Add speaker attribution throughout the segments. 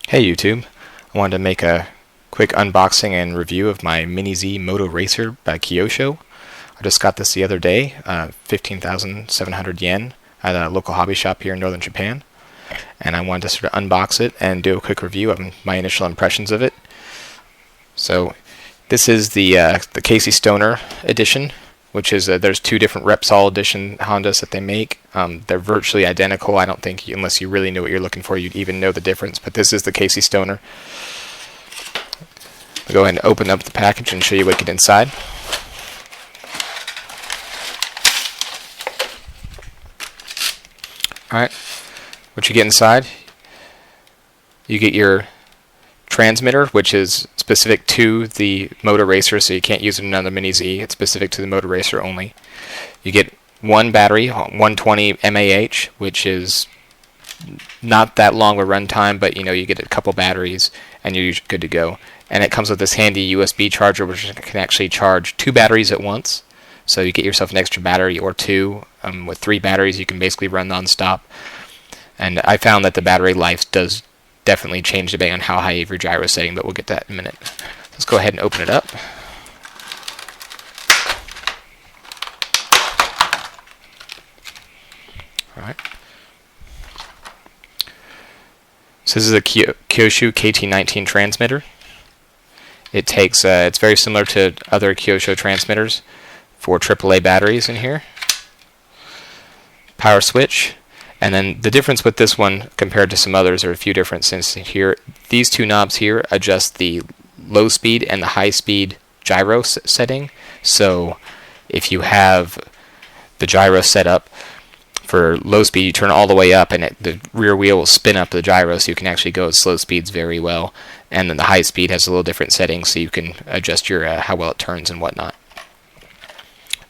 Speaker 1: Hey YouTube, I wanted to make a quick unboxing and review of my Mini Z Moto Racer by Kyosho. I just got this the other day, 15,700 yen at a local hobby shop here in northern Japan. And I wanted to sort of unbox it and do a quick review of my initial impressions of it. So this is the Casey Stoner edition, which is there's two different Repsol edition Hondas that they make. They're virtually identical. I don't think, unless you really know what you're looking for, you'd even know the difference. But this is the Casey Stoner. I'll go ahead and open up the package and show you what you get inside. Alright, what you get inside, you get your transmitter, which is specific to the Moto Racer, so you can't use it in another Mini Z. It's specific to the Moto Racer only. You get one battery, 120 mAh, which is not that long a runtime, but you get a couple batteries and you're good to go. And it comes with this handy USB charger, which can actually charge two batteries at once. So you get yourself an extra battery or two. With three batteries, you can basically run non-stop. And I found that the battery life does definitely change depending on how high you have your gyro setting, but we'll get that in a minute. Let's go ahead and open it up. Alright. So this is a Kyosho KT19 transmitter. It takes, it's very similar to other Kyosho transmitters for AAA batteries in here. Power switch. And then the difference with this one compared to some others are a few differences here. These two knobs here adjust the low speed and the high speed gyro setting. So if you have the gyro set up for low speed, you turn it all the way up and the rear wheel will spin up the gyro, so you can actually go at slow speeds very well. And then the high speed has a little different setting, so you can adjust your how well it turns and whatnot.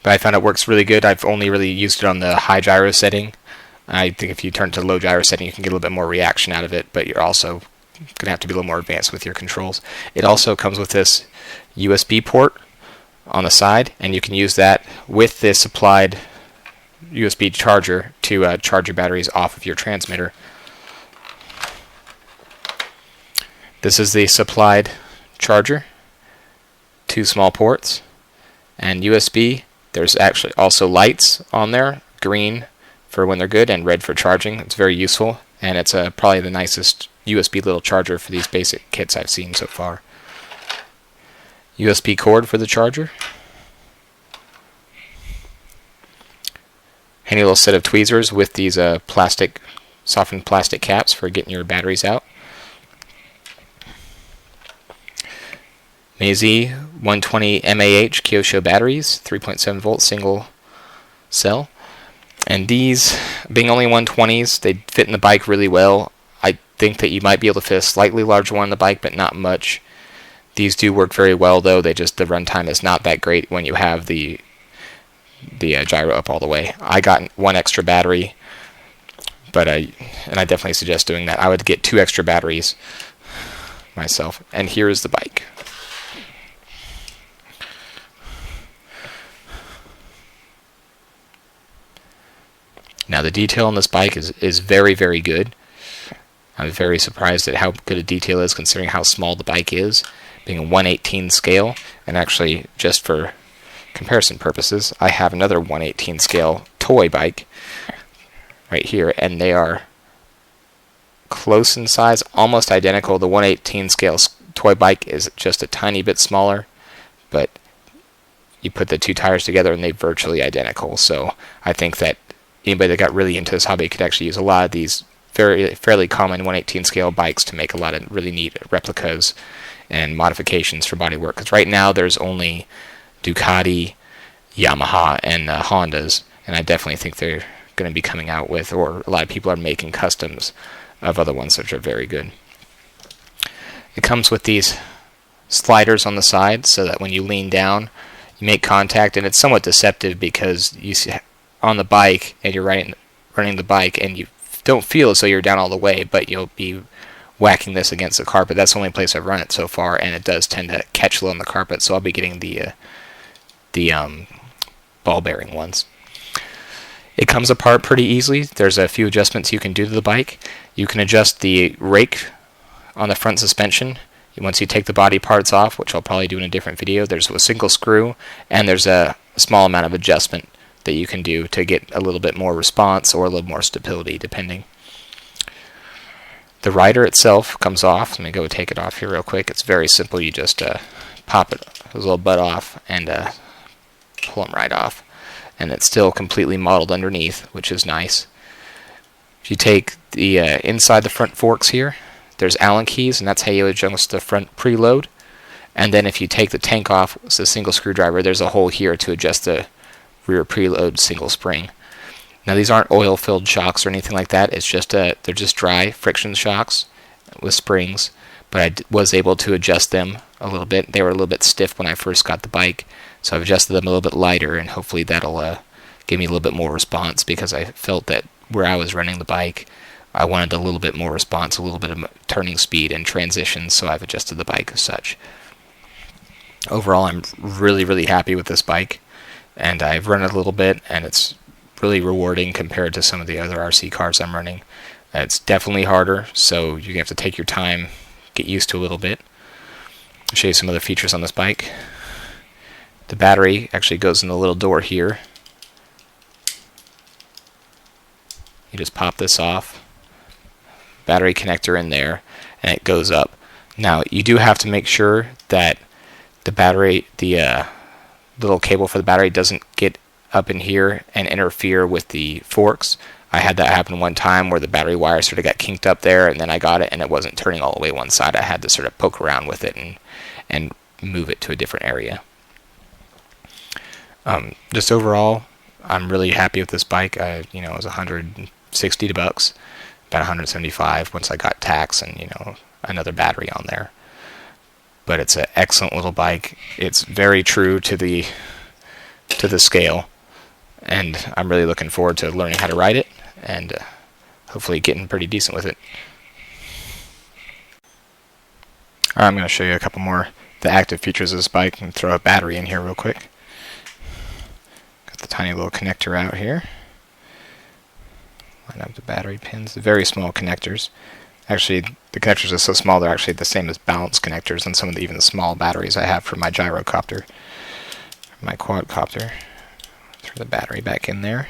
Speaker 1: But I found it works really good. I've only really used it on the high gyro setting. I think if you turn it to low gyro setting, you can get a little bit more reaction out of it, but you're also going to have to be a little more advanced with your controls. It also comes with this USB port on the side, and you can use that with the supplied USB charger to charge your batteries off of your transmitter. This is the supplied charger, two small ports, and USB. There's actually also lights on there, green for when they're good and red for charging. It's very useful, and it's probably the nicest USB little charger for these basic kits I've seen so far. USB cord for the charger. Handy little set of tweezers with these softened plastic caps for getting your batteries out. Mini Z 120 mAh Kyosho batteries, 3.7 volt single cell. And these, being only 120s, they fit in the bike really well. I think that you might be able to fit a slightly larger one on the bike, but not much. These do work very well, though. The runtime is not that great when you have the gyro up all the way. I got one extra battery, and I definitely suggest doing that. I would get two extra batteries myself. And here is the bike. Now the detail on this bike is very, very good. I'm very surprised at how good a detail is considering how small the bike is, being a 1/18 scale. And actually, just for comparison purposes, I have another 1/18 scale toy bike right here, and they are close in size, almost identical. The 1/18 scale toy bike is just a tiny bit smaller, but you put the two tires together and they're virtually identical. So I think that anybody that got really into this hobby could actually use a lot of these fairly common 1/18 scale bikes to make a lot of really neat replicas and modifications for bodywork. Because right now there's only Ducati, Yamaha, and Hondas, and I definitely think they're going to be coming out with, or a lot of people are making customs of other ones which are very good. It comes with these sliders on the side so that when you lean down, you make contact, and it's somewhat deceptive because you see on the bike and you're running the bike and you don't feel as though you're down all the way, but you'll be whacking this against the carpet. That's the only place I've run it so far, and it does tend to catch low on the carpet, so I'll be getting the ball bearing ones. It comes apart pretty easily. There's a few adjustments you can do to the bike. You can adjust the rake on the front suspension. Once you take the body parts off, which I'll probably do in a different video, there's a single screw, and there's a small amount of adjustment that you can do to get a little bit more response or a little more stability, depending. The rider itself comes off. Let me go take it off here real quick. It's very simple. You just pop it, his little butt off, and pull them right off. And it's still completely modeled underneath, which is nice. If you take the inside the front forks here, there's Allen keys, and that's how you adjust the front preload. And then if you take the tank off, it's a single screwdriver, there's a hole here to adjust the rear preload single spring. Now these aren't oil-filled shocks or anything like that. It's just they're just dry friction shocks with springs. But I was able to adjust them a little bit. They were a little bit stiff when I first got the bike, so I've adjusted them a little bit lighter, and hopefully that'll give me a little bit more response, because I felt that where I was running the bike, I wanted a little bit more response, a little bit of turning speed and transition, so I've adjusted the bike as such. Overall, I'm really, really happy with this bike, and I've run it a little bit, and it's really rewarding compared to some of the other RC cars I'm running. It's definitely harder, so you have to take your time, get used to a little bit. I'll show you some other features on this bike. The battery actually goes in the little door here. You just pop this off. Battery connector in there, and it goes up. Now you do have to make sure that the battery, the little cable for the battery, doesn't get up in here and interfere with the forks. I had that happen one time where the battery wire sort of got kinked up there, and then I got it and it wasn't turning all the way one side. I had to sort of poke around with it and move it to a different area. Just overall, I'm really happy with this bike. It was $160, about 175 once I got tax and another battery on there. But it's an excellent little bike. It's very true to the scale, and I'm really looking forward to learning how to ride it and hopefully getting pretty decent with it. Alright, I'm going to show you a couple more the active features of this bike and throw a battery in here real quick. Got the tiny little connector out here. Line up the battery pins. Very small connectors. Actually, the connectors are so small they're actually the same as balance connectors on some of even the small batteries I have for my gyrocopter, my quadcopter. Throw the battery back in there.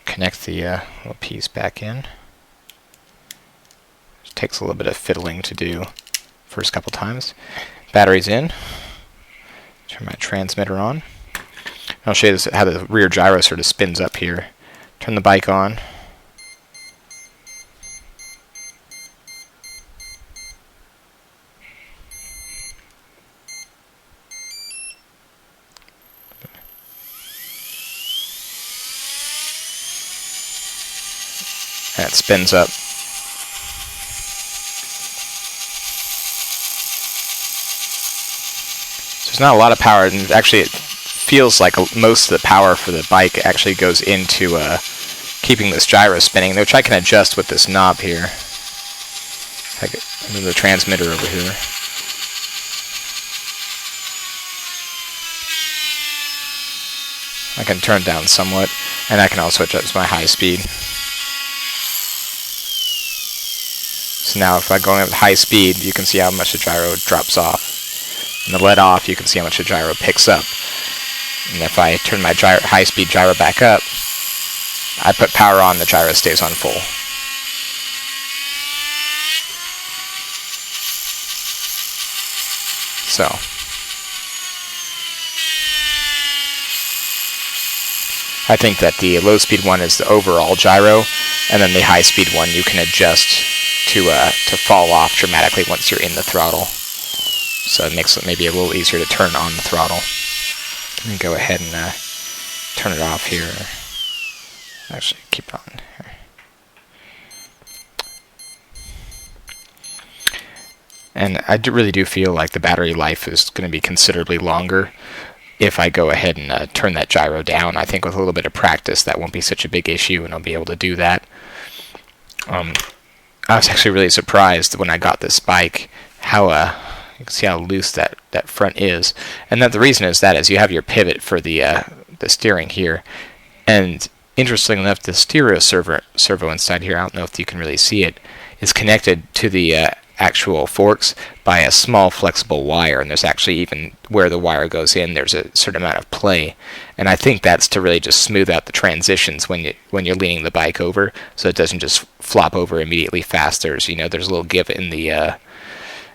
Speaker 1: Connect the little piece back in. It takes a little bit of fiddling to do first couple times. Battery's in. Turn my transmitter on. I'll show you how the rear gyro sort of spins up here. Turn the bike on. And it spins up. So there's not a lot of power, and actually it feels like most of the power for the bike actually goes into keeping this gyro spinning, which I can adjust with this knob here. I can move the transmitter over here. I can turn it down somewhat, and I can also adjust my high speed. So now if I go in with high speed, you can see how much the gyro drops off. And the let off, you can see how much the gyro picks up. And if I turn my high speed gyro back up, I put power on, the gyro stays on full. So I think that the low speed one is the overall gyro, and then the high speed one you can adjust to fall off dramatically once you're in the throttle. So it makes it maybe a little easier to turn on the throttle. Let me go ahead and turn it off here. Actually, keep it on here. And I really do feel like the battery life is going to be considerably longer if I go ahead and turn that gyro down. I think with a little bit of practice that won't be such a big issue, and I'll be able to do that. I was actually really surprised when I got this bike how you can see how loose that front is, and that the reason is you have your pivot for the steering here, and interestingly enough, the stereo servo inside here, I don't know if you can really see it, is connected to the actual forks by a small flexible wire, and there's actually, even where the wire goes in, there's a certain amount of play, and I think that's to really just smooth out the transitions when you're leaning the bike over, so it doesn't just flop over immediately fast. There's a little give in the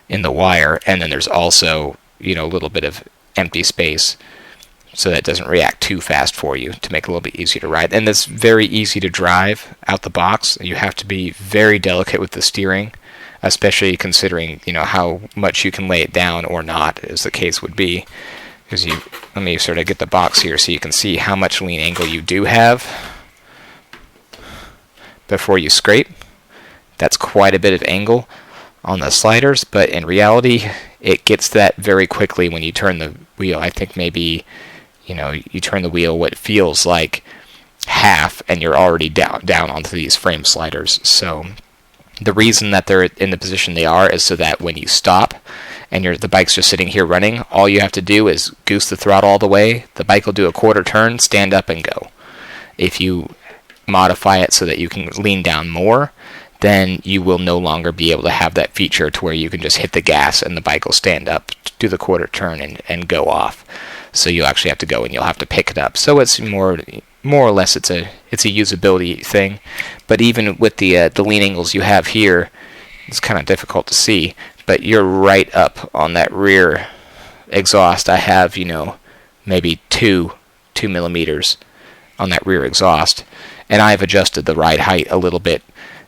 Speaker 1: wire, and then there's also a little bit of empty space, so that it doesn't react too fast for you, to make it a little bit easier to ride. And it's very easy to drive out the box. You have to be very delicate with the steering, especially considering how much you can lay it down or not, as the case would be. Because let me sort of get the box here so you can see how much lean angle you do have before you scrape. That's quite a bit of angle on the sliders, but in reality it gets that very quickly when you turn the wheel. I think maybe you turn the wheel what feels like half and you're already down onto these frame sliders. So the reason that they're in the position they are is so that when you stop and the bike's just sitting here running, all you have to do is goose the throttle all the way, the bike will do a quarter turn, stand up and go. If you modify it so that you can lean down more, then you will no longer be able to have that feature to where you can just hit the gas and the bike will stand up, do the quarter turn, and go off. So you'll actually have to go and you'll have to pick it up. So it's more or less it's a usability thing. But even with the lean angles you have here, it's kind of difficult to see. But you're right up on that rear exhaust. I have maybe 2 millimeters on that rear exhaust, and I've adjusted the ride height a little bit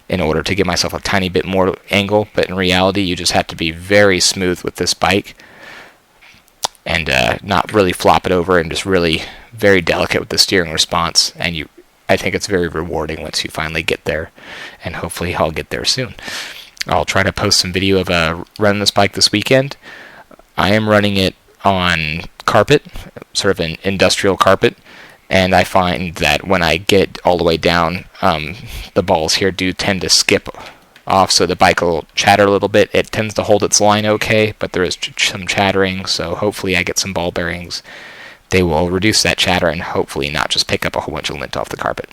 Speaker 1: in order to give myself a tiny bit more angle. But in reality, you just have to be very smooth with this bike and not really flop it over, and just really very delicate with the steering response. And I think it's very rewarding once you finally get there, and hopefully I'll get there soon. I'll try to post some video of running this bike this weekend. I am running it on carpet, sort of an industrial carpet, and I find that when I get all the way down, the balls here do tend to skip off, so the bike will chatter a little bit. It tends to hold its line okay, but there is some chattering, so hopefully I get some ball bearings. They will reduce that chatter and hopefully not just pick up a whole bunch of lint off the carpet.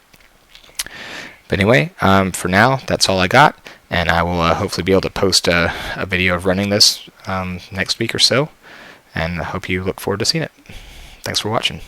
Speaker 1: But anyway, for now, that's all I got, and I will hopefully be able to post a video of running this next week or so, and I hope you look forward to seeing it. Thanks for watching.